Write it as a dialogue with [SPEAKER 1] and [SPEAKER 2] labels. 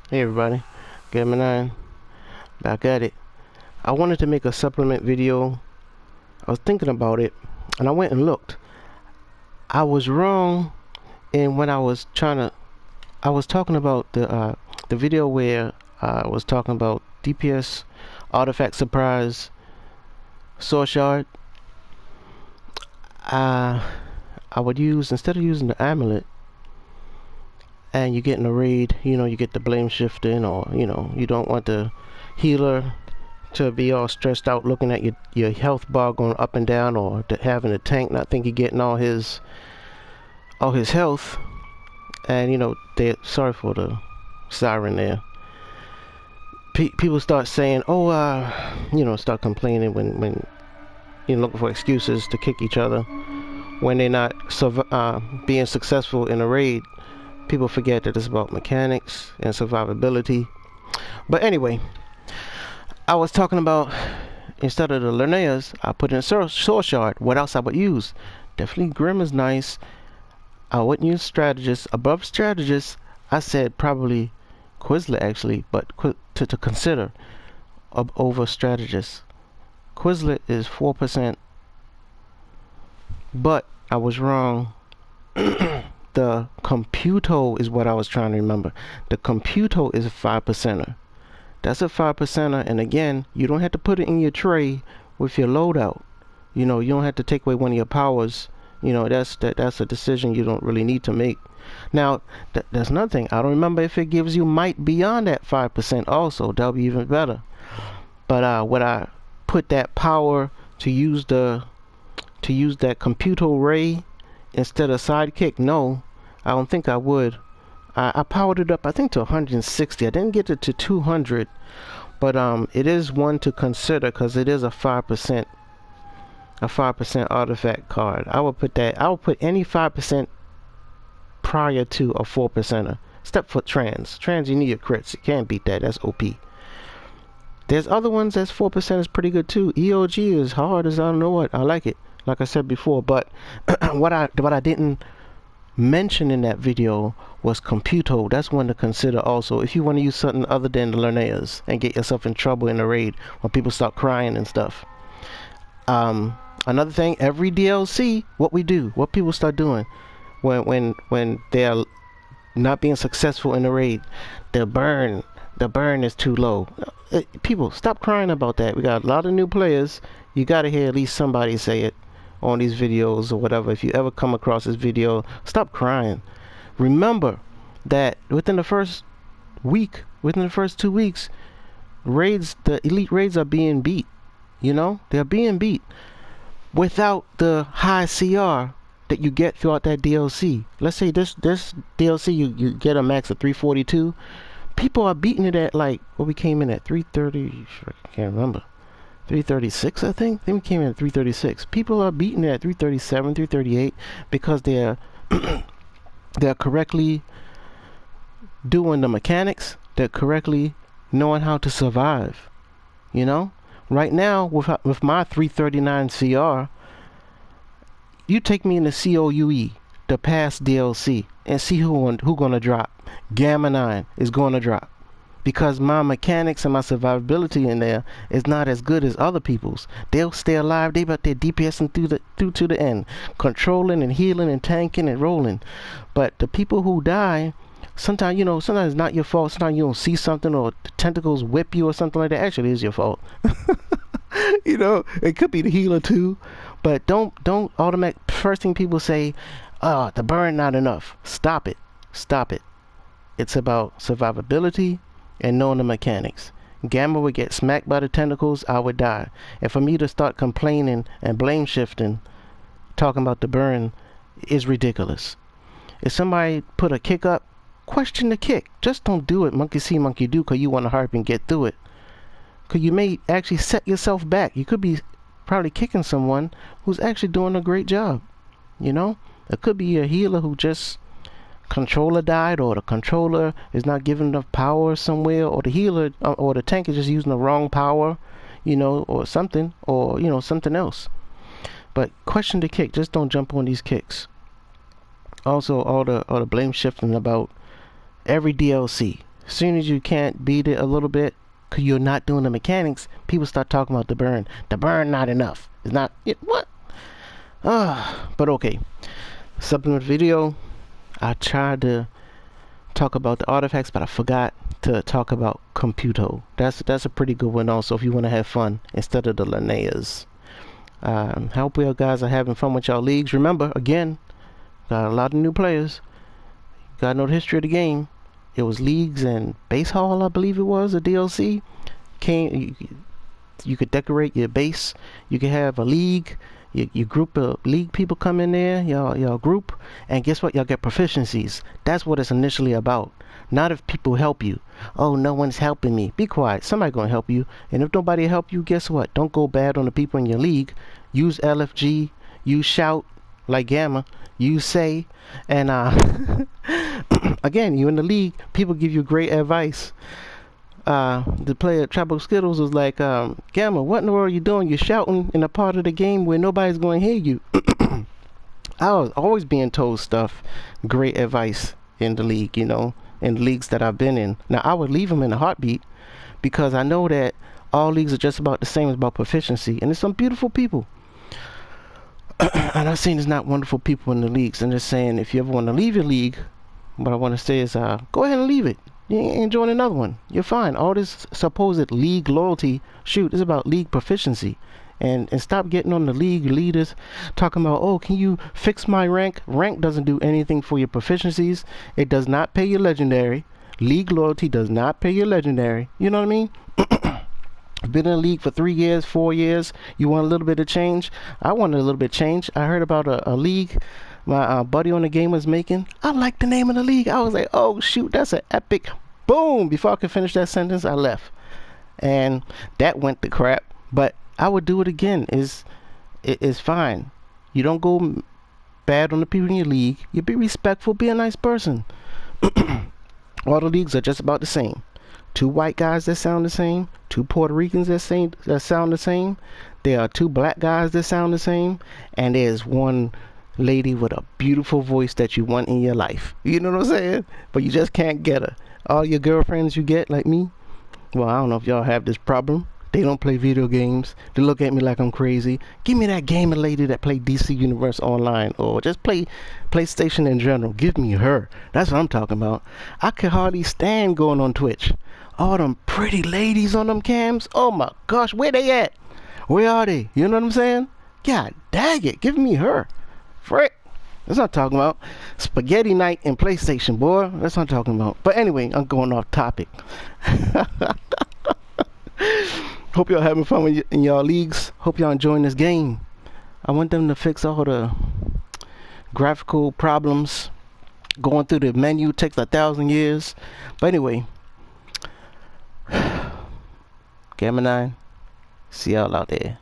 [SPEAKER 1] Hey everybody, Gamma 9, back at it. I wanted to make a supplement video. I was thinking about it, and I went and looked. I was wrong in when I was talking about the video where I was talking about DPS Artifact Surprise Source Shard. I would use, instead of using the amulet, and you get in a raid, you get the blame shifting, or you don't want the healer to be all stressed out looking at your health bar going up and down, or having a tank not think you're getting all his health. And they, sorry for the siren there. People start saying, start complaining when looking for excuses to kick each other when they're not being successful in a raid. People forget that it's about mechanics and survivability. But anyway, I was talking about, instead of the Linneas, I put in Source Shard. What else I would use? Definitely Grim is nice. I wouldn't use Strategist. Above Strategist, I said probably Quizlet actually, but to consider over Strategist. Quizlet is 4%, but I was wrong. The Computo is what I was trying to remember. The Computo is a 5%er. That's a 5%er, and again, you don't have to put it in your tray with your loadout. You don't have to take away one of your powers. That's a decision you don't really need to make. Now, that's another thing. I don't remember if it gives you might beyond that 5% also. That'll be even better. But would I put that power to use that Computo ray instead of Sidekick? No, I don't think I would. I powered it up, I think, to 160. I didn't get it to 200, but it is one to consider because it is a 5% artifact card. I would put any 5% prior to a 4%er. Except for Trans, you need your crits. You can't beat that. That's OP. There's other ones that's 4% is pretty good too. EOG is hard as I don't know what. I like it, like I said before. But what I didn't mention in that video was Computo. That's one to consider also if you want to use something other than the Linneas and get yourself in trouble in the raid when people start crying and stuff. Another thing, every DLC, what people start doing when they're not being successful in the raid, the burn is too low. People, stop crying about that. We got a lot of new players. You gotta hear at least somebody say it on these videos or whatever. If you ever come across this video, stop crying. Remember that within the first 2 weeks, the elite raids are being beat. They're being beat without the high CR that you get throughout that DLC. Let's say this DLC you get a max of 342. People are beating it at, like, we came in at 330. I can't remember. 336, I think. We came in at 336. People are beating it at 337, 338 because they're correctly doing the mechanics. They're correctly knowing how to survive. Right now, with my 339 CR, you take me in the COUE, the past DLC, and see who gonna drop. Gamma 9 is gonna drop. Because my mechanics and my survivability in there is not as good as other people's. They'll stay alive. They about their DPSing through to the end, controlling and healing and tanking and rolling. But the people who die, sometimes it's not your fault. Sometimes you don't see something, or the tentacles whip you or something like that. Actually, it is your fault. It could be the healer too. But don't automatic. First thing people say, the burn not enough. Stop it. It's about survivability and knowing the mechanics. Gamma would get smacked by the tentacles, I would die. And for me to start complaining and blame shifting, talking about the burn, is ridiculous. If somebody put a kick up, question the kick. Just don't do it monkey see, monkey do, because you want to hurry and get through it. Because you may actually set yourself back. You could be probably kicking someone who's actually doing a great job. It could be a healer who just controller died, or the controller is not giving enough power somewhere, or the healer or the tank is just using the wrong power, or something, or something else. But question the kick. Just don't jump on these kicks. Also, all the blame shifting about every DLC. As soon as you can't beat it a little bit, cause you're not doing the mechanics, people start talking about the burn. The burn not enough. It's not what? But okay. Supplement video. I tried to talk about the artifacts, but I forgot to talk about Computo. That's a pretty good one also if you want to have fun instead of the Linneas. Hope you guys are having fun with y'all leagues. Remember, again, got a lot of new players. Gotta know the history of the game. It was leagues and base hall, I believe it was, a DLC. You could decorate your base. You could have a league. You group of league people come in there, y'all group, and guess what? Y'all get proficiencies. That's what it's initially about. Not if people help you. Oh, no one's helping me. Be quiet. Somebody gonna help you. And if nobody help you, guess what? Don't go bad on the people in your league. Use LFG. Use shout like Gamma. Use say. And again, you in the league. People give you great advice. The player Tribal Skittles was like, Gamma, what in the world are you doing? You're shouting in a part of the game where nobody's going to hear you. I was always being told stuff, great advice in the league, you know, in the leagues that I've been in. Now, I would leave them in a heartbeat because I know that all leagues are just about the same as about proficiency. And there's some beautiful people. And I've seen there's not wonderful people in the leagues. And just saying, if you ever want to leave your league, what I want to say is, go ahead and leave it. You ain't join another one. You're fine. All this supposed league loyalty, shoot, is about league proficiency. And stop getting on the league leaders talking about, oh, can you fix my rank? Rank doesn't do anything for your proficiencies. It does not pay your legendary. League loyalty does not pay your legendary. You know what I mean? Been in the league for 3 years, 4 years. You want a little bit of change? I wanted a little bit of change. I heard about a league my buddy on the game was making. I like the name of the league. I was like, oh shoot, that's an epic. Boom! Before I could finish that sentence, I left. And that went to crap. But I would do it again. It's fine. You don't go bad on the people in your league. You be respectful, be a nice person. All the leagues are just about the same. 2 white guys that sound the same. 2 Puerto Ricans that sound the same. There are 2 black guys that sound the same. And there's 1 lady with a beautiful voice that you want in your life. You know what I'm saying? But you just can't get her. All your girlfriends you get, like me, well, I don't know if y'all have this problem. They don't play video games. They look at me like I'm crazy. Give me that gamer lady that play DC Universe Online or just play PlayStation in general. Give me her. That's what I'm talking about. I could hardly stand going on Twitch. All them pretty ladies on them cams. Oh my gosh, where they at? Where are they? You know what I'm saying? God dang it. Give me her. Frick. That's what I'm talking about. Spaghetti night in PlayStation, boy. That's what I'm talking about. But anyway, I'm going off topic. Hope y'all having fun in y'all leagues. Hope y'all enjoying this game. I want them to fix all the graphical problems. Going through the menu takes 1,000 years. But anyway. Gamma 9. See y'all out there.